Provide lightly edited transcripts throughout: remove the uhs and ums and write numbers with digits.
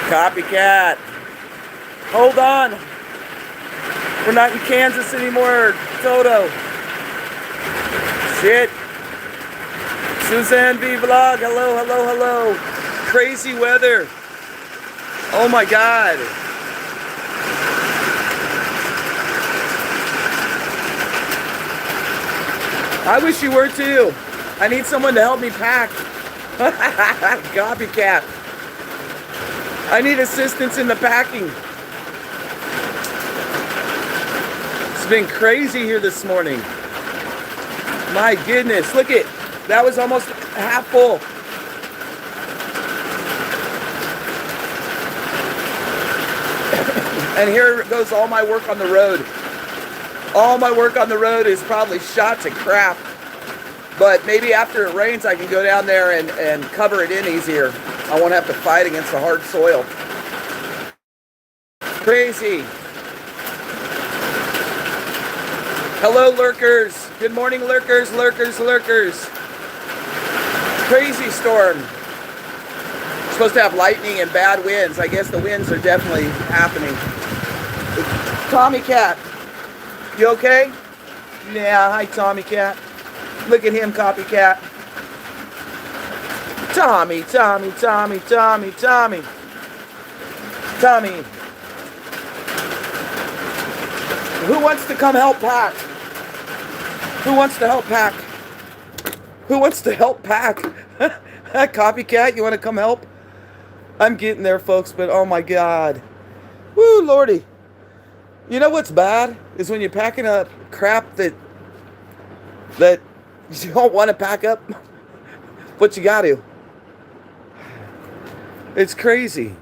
Copycat. Hold on. We're not in Kansas anymore, Toto. Shit. Suzanne V Vlog. Hello, hello, hello. Crazy weather. Oh my God. I wish you were too. I need someone to help me pack. Copycat. I need assistance in the packing. It's been crazy here this morning. My goodness, look it. That was almost half full. And here goes all my work on the road. All my work on the road is probably shot to crap. But maybe after it rains, I can go down there and cover it in easier. I won't have to fight against the hard soil. Crazy. Hello, lurkers. Good morning, lurkers, lurkers, lurkers. Crazy storm. Supposed to have lightning and bad winds. I guess the winds are definitely happening. Tommy Cat. You okay? Yeah, hi, Tommy Cat. Look at him, Copycat. Tommy, Tommy, Tommy, Tommy, Tommy. Tommy. Who wants to come help pack? Who wants to help pack? Who wants to help pack? Copycat, you want to come help? I'm getting there, folks, but oh my God. Woo, Lordy. You know what's bad? Is when you're packing up crap that you don't want to pack up, but you got to. It's crazy.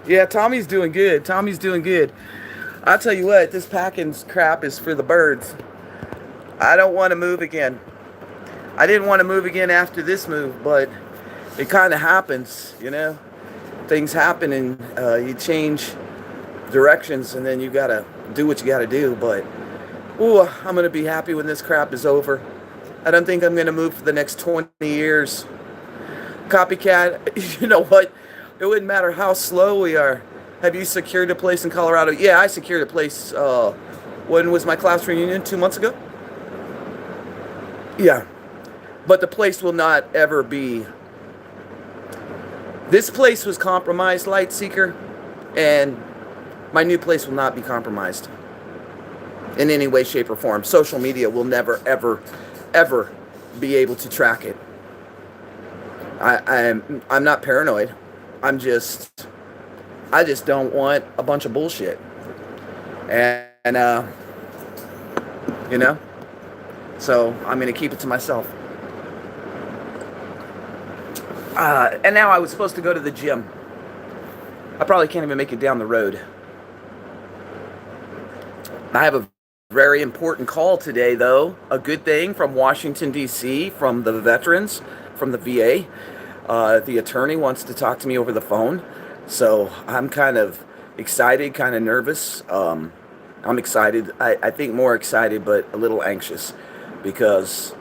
Yeah, Tommy's doing good. Tommy's doing good. I'll tell you what, this packing crap is for the birds. I don't want to move again. I didn't want to move again after this move, but it kind of happens, you know. Things happen and you change directions and then you got to do what you got to do. But, ooh, I'm going to be happy when this crap is over. I don't think I'm going to move for the next 20 years. Copycat, you know what? It wouldn't matter how slow we are. Have you secured a place in Colorado? Yeah, I secured a place. When was my class reunion? 2 months ago? Yeah. But the place will not ever be. This place was compromised, Light Seeker, and my new place will not be compromised in any way, shape, or form. Social media will never, ever, ever be able to track it. I'm not paranoid. I just don't want a bunch of bullshit. And you know, so I'm going to keep it to myself. And now I was supposed to go to the gym. I probably can't even make it down the road. I have a very important call today, though. A good thing from Washington, D.C., from the veterans, from the VA. The attorney wants to talk to me over the phone. So I'm kind of excited, kind of nervous. I'm excited. I think more excited, but a little anxious. Because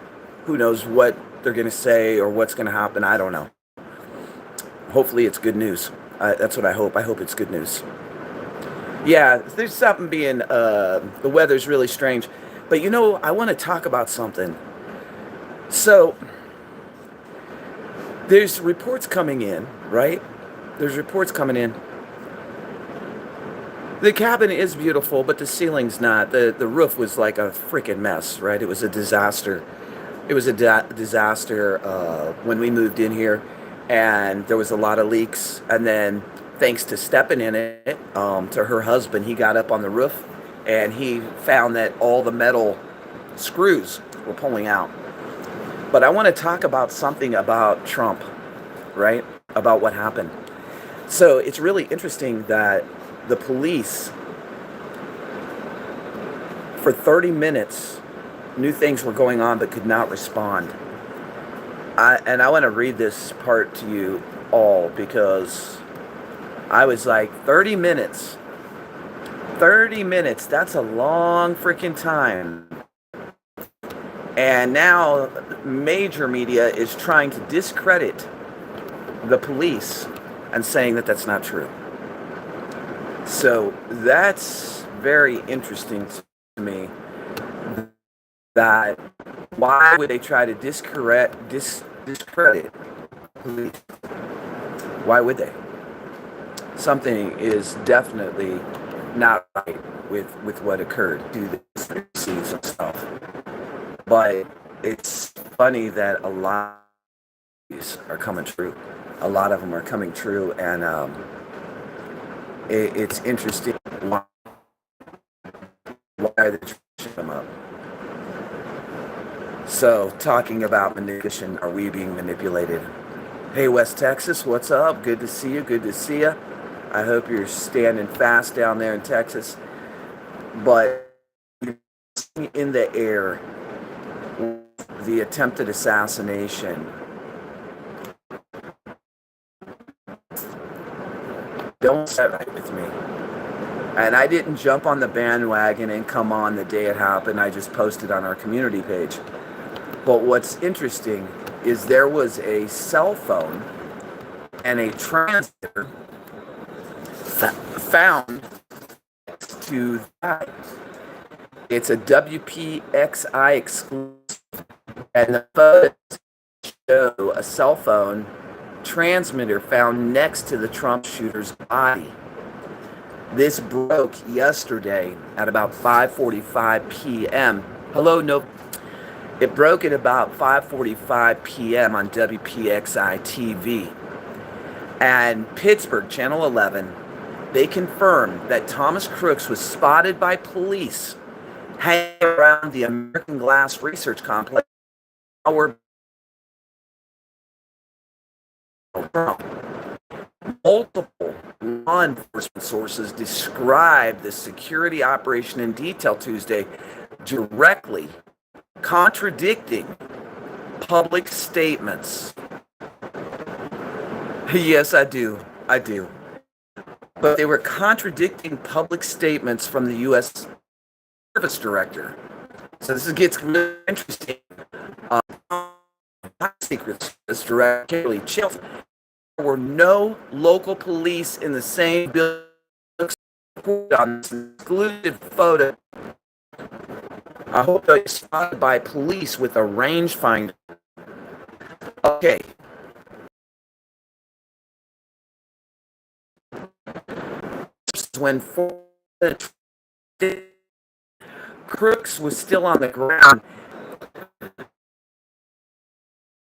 who knows what they're going to say or what's going to happen. I don't know. Hopefully it's good news. That's what I hope. I hope it's good news. Yeah, there's something being, the weather's really strange. But you know, I want to talk about something. So, there's reports coming in, right? There's reports coming in. The cabin is beautiful, but the ceiling's not. The roof was like a freaking mess, right? It was a disaster. It was a disaster when we moved in here. And there was a lot of leaks. And then, thanks to stepping in it, to her husband, he got up on the roof and he found that all the metal screws were pulling out. But I want to talk about something about Trump, right? About what happened. So it's really interesting that the police, for 30 minutes, knew things were going on but could not respond. And I want to read this part to you all because I was like, 30 minutes. 30 minutes, that's a long freaking time. And now major media is trying to discredit the police and saying that that's not true. So that's very interesting to me, that why would they try to discredit police? Why would they? Something is definitely not right with what occurred to the scenes themselves. But it's funny that a lot of these are coming true. A lot of them are coming true, and it's interesting why they're pushing them up. So, talking about manipulation, are we being manipulated? Hey, West Texas, what's up? Good to see you. Good to see you. I hope you're standing fast down there in Texas. But in the air, the attempted assassination. Don't set right with me. And I didn't jump on the bandwagon and come on the day it happened. I just posted on our community page. But what's interesting is there was a cell phone and a transmitter found to that. It's a WPXI exclusive, and the photos show a cell phone transmitter found next to the Trump shooter's body. This broke yesterday at about 5:45 p.m. It broke at about 5:45 p.m. on WPXI TV. And Pittsburgh, Channel 11, they confirmed that Thomas Crooks was spotted by police hanging around the American Glass Research Complex. Multiple law enforcement sources described the security operation in detail Tuesday, directly contradicting public statements. Yes, I do. But they were contradicting public statements from the U.S. Service Director. So this gets really interesting. Secret Service Director Kelly Chilton. There were no local police in the same building on this exclusive photo. I hope they're spotted by police with a rangefinder. Okay. When Crooks was still on the ground.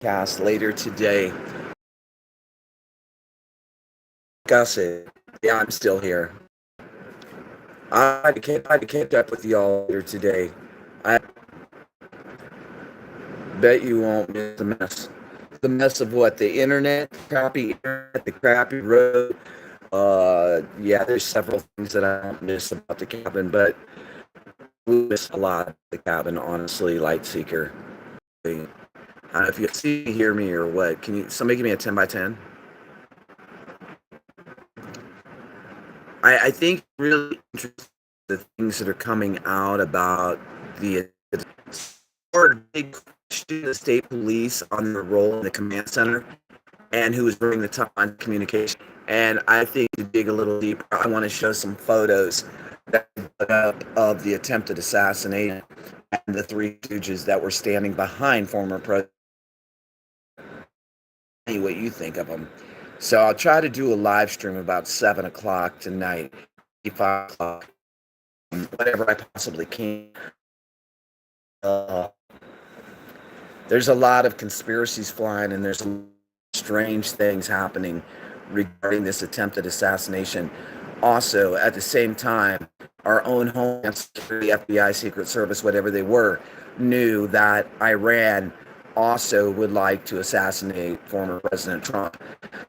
Cast later today. Gusset. Yeah, I'm still here. I kept up with y'all later today. I bet you won't miss the mess. The mess of what? The internet, the crappy road. Yeah, there's several things that I don't miss about the cabin, but we miss a lot of the cabin, honestly, Lightseeker. I don't know if you see, hear me, or what. Can you, somebody give me a 10 by 10? I think really interesting the things that are coming out about the big question, the state police on their role in the command center and who was bringing the top on communication. And I think to dig a little deeper, I want to show some photos of the attempted assassination and the three stooges that were standing behind former president. What you think of them. So I'll try to do a live stream about 7 o'clock tonight, 5 o'clock, whatever I possibly can. There's a lot of conspiracies flying, and there's some strange things happening regarding this attempted assassination. Also, at the same time, our own Homeland Security, FBI, Secret Service, whatever they were, knew that Iran also would like to assassinate former President Trump.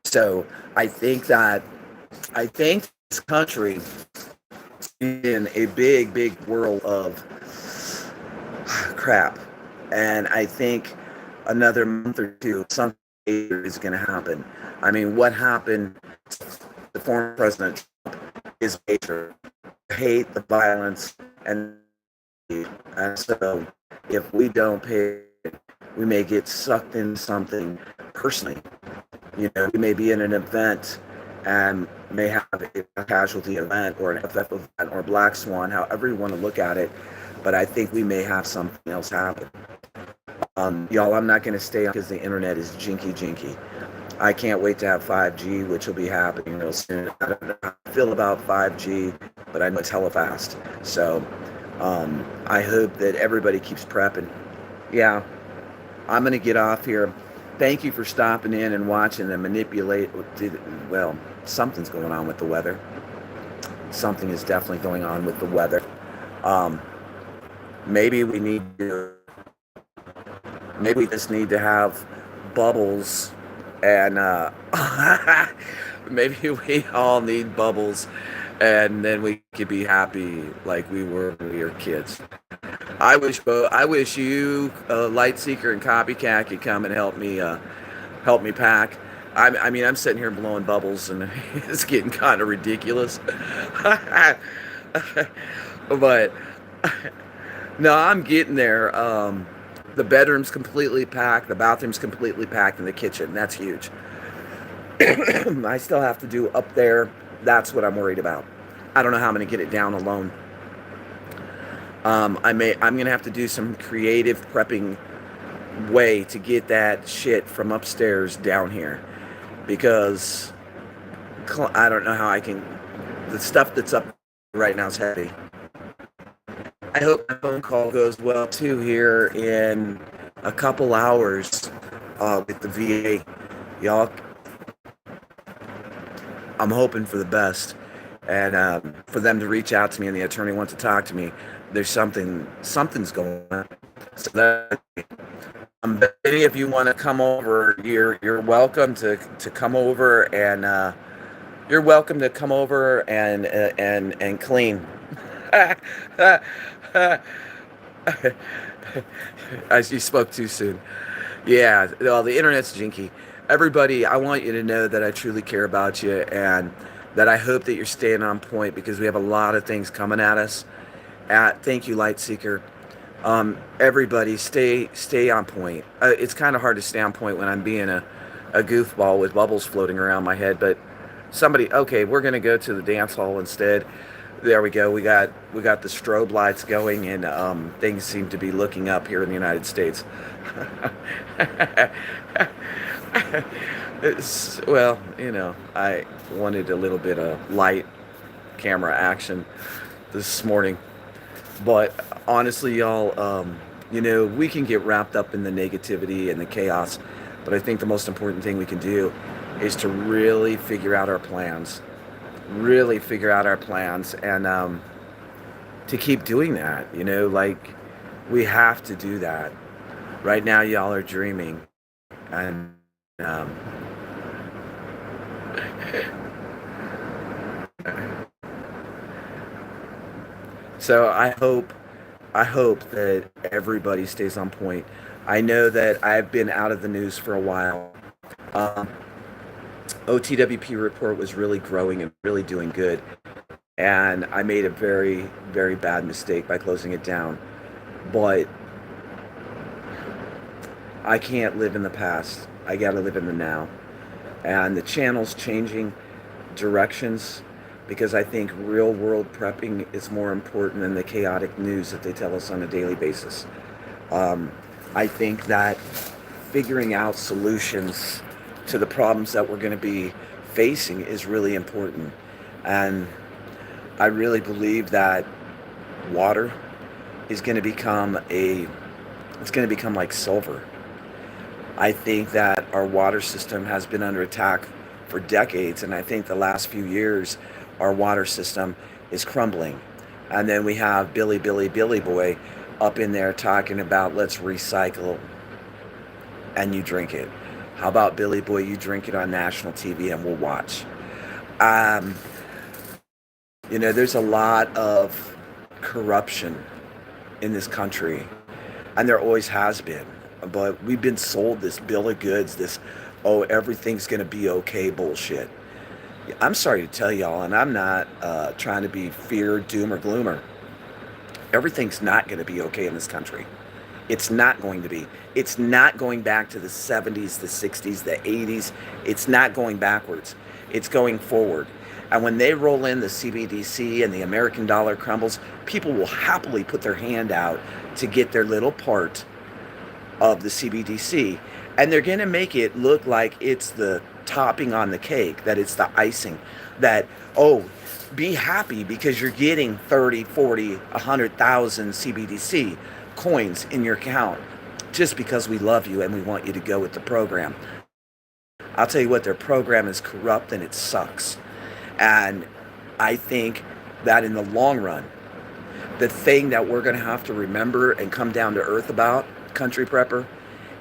So I think this country is in a big whirl of crap. And I think another month or two, something is going to happen. I mean, what happened to the former President Trump is major. The hate, the violence, and so if we don't pay, we may get sucked into something personally. You know, we may be in an event and may have a casualty event or an FF event or a black swan, however you want to look at it. But I think we may have something else happen. Y'all, I'm not going to stay on because the internet is jinky. I can't wait to have 5G, which will be happening real soon. I don't know how I feel about 5G, but I know it's hella fast. So I hope that everybody keeps prepping. Yeah, I'm going to get off here. Thank you for stopping in and watching and manipulate. Well, something's going on with the weather. Something is definitely going on with the weather. Maybe we just need to have bubbles, and maybe we all need bubbles, and then we could be happy like we were when we were kids. I wish you, Lightseeker and Copycat, could come and help me pack. I mean, I'm sitting here blowing bubbles, and it's getting kind of ridiculous. But no, I'm getting there. The bedroom's completely packed. The bathroom's completely packed, in the kitchen. That's huge. I still have to do up there. That's what I'm worried about. I don't know how I'm going to get it down alone. I'm going to have to do some creative prepping way to get that shit from upstairs down here, because I don't know how I can. The stuff that's up right now is heavy. I hope my phone call goes well too here in a couple hours with the VA. Y'all, I'm hoping for the best, and for them to reach out to me and the attorney wants to talk to me. There's something's going on. So that, any of you want to come over, you're welcome to come over, and you're welcome to come over and clean. You spoke too soon. Yeah, well, the internet's jinky. Everybody, I want you to know that I truly care about you, and that I hope that you're staying on point, because we have a lot of things coming at us. Thank you, Lightseeker. Everybody, stay on point. It's kind of hard to stay on point when I'm being a goofball with bubbles floating around my head. But okay, we're gonna go to the dance hall instead. There we go. We got the strobe lights going, and things seem to be looking up here in the United States. Well, I wanted a little bit of light camera action this morning. But honestly, y'all, we can get wrapped up in the negativity and the chaos, but I think the most important thing we can do is to really figure out our plans. And to keep doing that. We have to do that. Right now, y'all are dreaming, and so I hope that everybody stays on point. I know that I've been out of the news for a while. OTWP report was really growing and really doing good, and I made a very, very bad mistake by closing it down. But I can't live in the past. I gotta live in the now. And the channel's changing directions, because I think real world prepping is more important than the chaotic news that they tell us on a daily basis. I think that figuring out solutions to the problems that we're going to be facing is really important. And I really believe that water is going to become like silver. I think that our water system has been under attack for decades, and I think the last few years our water system is crumbling. And then we have Billy Boy up in there talking about, let's recycle, and you drink it. How about, Billy Boy, you drink it on national TV and we'll watch. There's a lot of corruption in this country, and there always has been. But we've been sold this bill of goods, this, everything's going to be okay bullshit. I'm sorry to tell y'all, and I'm not trying to be fear, doom, or gloomer. Everything's not going to be okay in this country. It's not going to be. It's not going back to the 70s, the 60s, the 80s. It's not going backwards. It's going forward. And when they roll in the CBDC and the American dollar crumbles, people will happily put their hand out to get their little part of the CBDC. And they're going to make it look like it's the topping on the cake, that it's the icing, that, oh, be happy because you're getting 30, 40, 100,000 CBDC coins in your account just because we love you and we want you to go with the program. I'll tell you what, their program is corrupt and it sucks. And I think that in the long run, the thing that we're going to have to remember and come down to earth about, country prepper,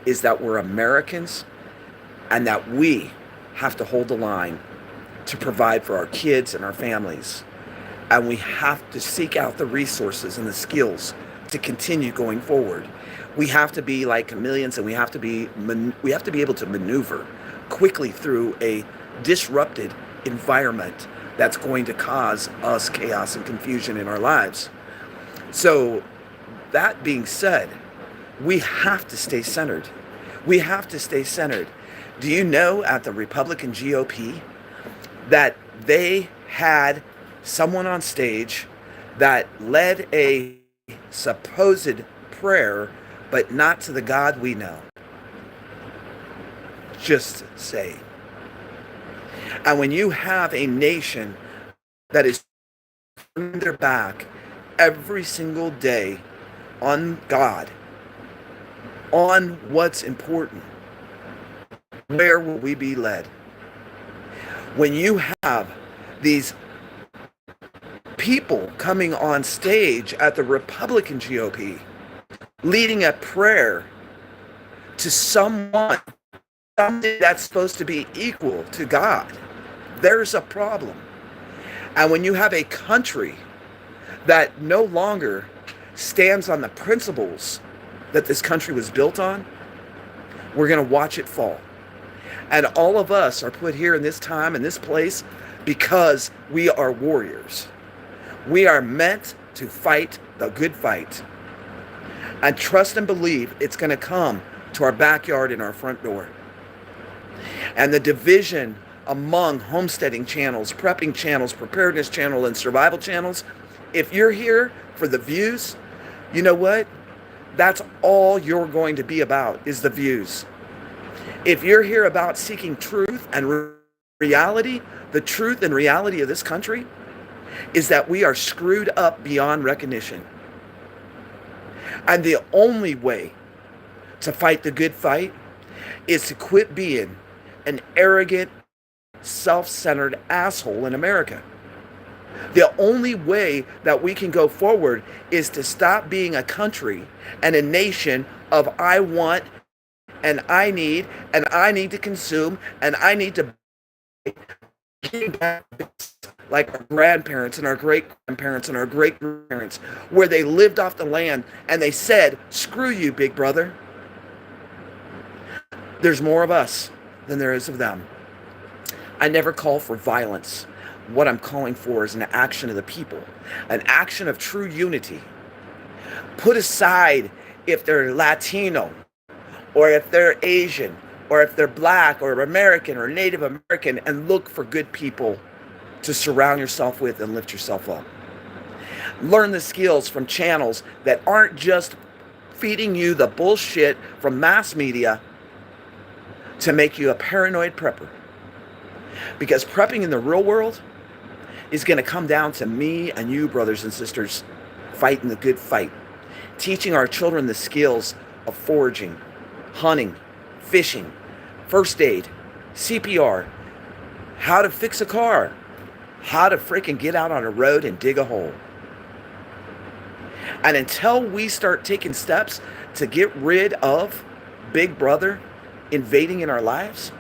is that we're Americans and that we have to hold the line to provide for our kids and our families. And we have to seek out the resources and the skills to continue going forward. We have to be like chameleons, and we have to be able to maneuver quickly through a disrupted environment that's going to cause us chaos and confusion in our lives. So that being said, we have to stay centered. We have to stay centered. Do you know at the Republican GOP that they had someone on stage that led a supposed prayer, but not to the God we know? Just say. And when you have a nation that is turning their back every single day on God, on what's important, where will we be led? When you have these people coming on stage at the Republican GOP leading a prayer to something that's supposed to be equal to God, there's a problem. And when you have a country that no longer stands on the principles that this country was built on, we're going to watch it fall. And all of us are put here in this time and this place because we are warriors. We are meant to fight the good fight. And trust and believe it's going to come to our backyard and our front door. And the division among homesteading channels, prepping channels, preparedness channel, and survival channels, if you're here for the views, you know what? That's all you're going to be about, is the views. If you're here about seeking truth and reality, the truth and reality of this country is that we are screwed up beyond recognition. And the only way to fight the good fight is to quit being an arrogant, self-centered asshole in America. The only way that we can go forward is to stop being a country and a nation of I want and I need to consume and I need to like our grandparents and our great-grandparents and our great-grandparents, where they lived off the land and they said, screw you, big brother. There's more of us than there is of them. I never call for violence. What I'm calling for is an action of the people, an action of true unity. Put aside if they're Latino, or if they're Asian, or if they're black, or American, or Native American, and look for good people to surround yourself with and lift yourself up. Learn the skills from channels that aren't just feeding you the bullshit from mass media to make you a paranoid prepper. Because prepping in the real world is going to come down to me and you, brothers and sisters, fighting the good fight. Teaching our children the skills of foraging, hunting, fishing, first aid, CPR, how to fix a car, how to freaking get out on a road and dig a hole. And until we start taking steps to get rid of Big Brother invading in our lives,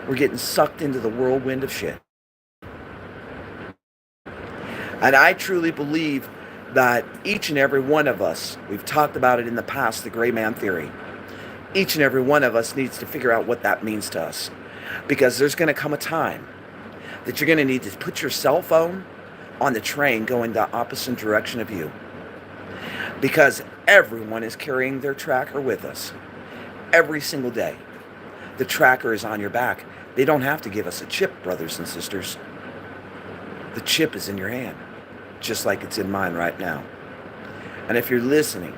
we're getting sucked into the whirlwind of shit. And I truly believe that each and every one of us, we've talked about it in the past, the gray man theory, each and every one of us needs to figure out what that means to us. Because there's going to come a time that you're going to need to put your cell phone on the train going the opposite direction of you. Because everyone is carrying their tracker with us every single day. The tracker is on your back. They don't have to give us a chip, brothers and sisters. The chip is in your hand, just like it's in mine right now. And if you're listening,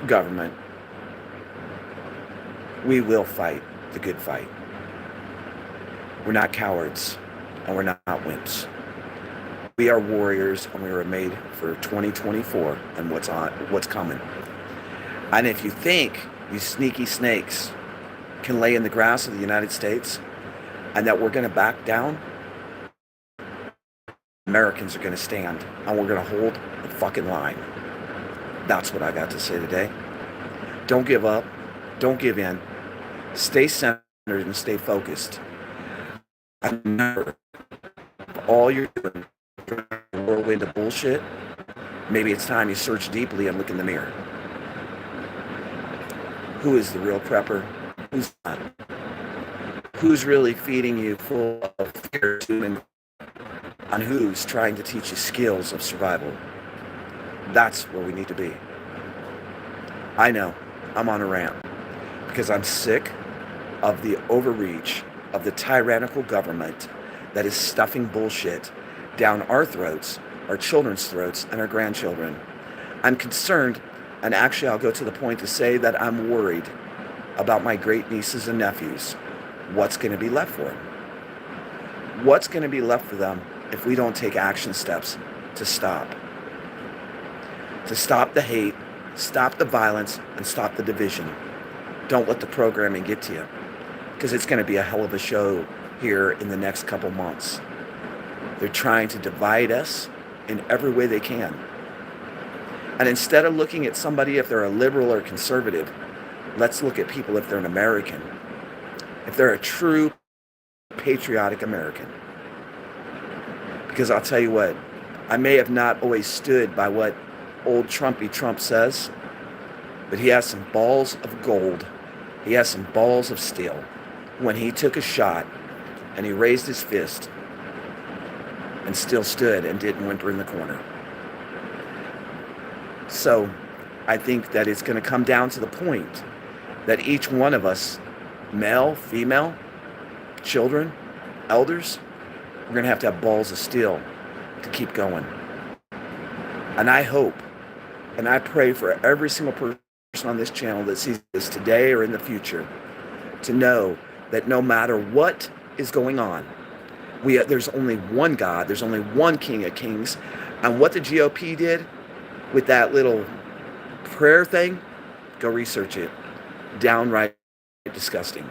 government, we will fight the good fight. We're not cowards, and we're not wimps. We are warriors, and we were made for 2024 and what's coming. And if you think you sneaky snakes can lay in the grass of the United States and that we're going to back down, Americans are going to stand, and we're going to hold the fucking line. That's what I got to say today. Don't give up. Don't give in. Stay centered and stay focused. And remember, all you're doing is a whirlwind of bullshit. Maybe it's time you search deeply and look in the mirror. Who is the real prepper? Who's not? Who's really feeding you full of fear and who's trying to teach you skills of survival? That's where we need to be. I know I'm on a rant because I'm sick of the overreach of the tyrannical government that is stuffing bullshit down our throats, our children's throats, and our grandchildren. I'm concerned, and actually I'll go to the point to say that I'm worried about my great nieces and nephews. What's going to be left for them? What's going to be left for them if we don't take action steps to stop the hate, stop the violence, and stop the division? Don't let the programming get to you, because it's going to be a hell of a show here in the next couple months. They're trying to divide us in every way they can. And instead of looking at somebody if they're a liberal or conservative, let's look at people if they're an American, if they're a true patriotic American. Because I'll tell you what, I may have not always stood by what old Trumpy Trump says, but he has some balls of gold. He has some balls of steel. When he took a shot and he raised his fist and still stood and didn't whimper in the corner. So I think that it's going to come down to the point that each one of us, male, female, children, elders, we're going to have balls of steel to keep going. And I hope and I pray for every single person on this channel that sees this today or in the future to know that no matter what is going on, there's only one God, there's only one King of Kings. And what the GOP did with that little prayer thing, go research it. Downright disgusting.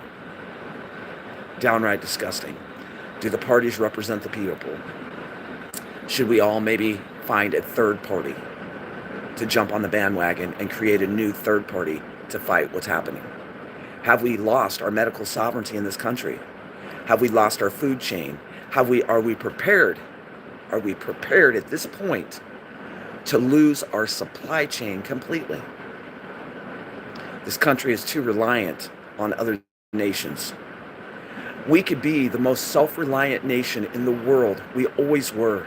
Downright disgusting. Do the parties represent the people? Should we all maybe find a third party to jump on the bandwagon and create a new third party to fight what's happening? Have we lost our medical sovereignty in this country? Have we lost our food chain? Are we prepared? Are we prepared at this point to lose our supply chain completely? This country is too reliant on other nations. We could be the most self-reliant nation in the world. We always were.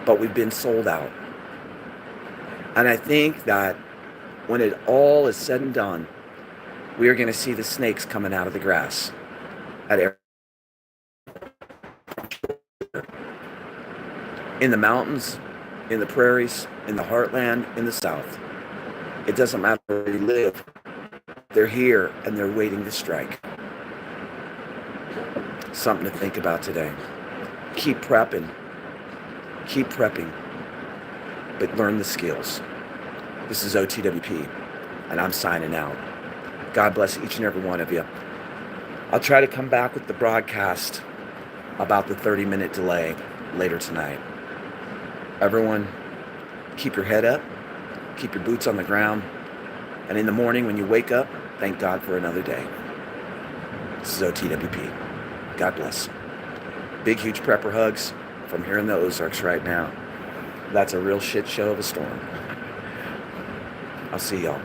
But we've been sold out. And I think that when it all is said and done, we are going to see the snakes coming out of the grass in the mountains, in the prairies, in the heartland, in the south. It doesn't matter where you live. They're here and they're waiting to strike. Something to think about today. Keep prepping. Keep prepping. But learn the skills. This is OTWP, and I'm signing out. God bless each and every one of you. I'll try to come back with the broadcast about the 30-minute delay later tonight. Everyone, keep your head up, keep your boots on the ground, and in the morning when you wake up, thank God for another day. This is OTWP. God bless. Big, huge prepper hugs from here in the Ozarks right now. That's a real shit show of a storm. I'll see y'all.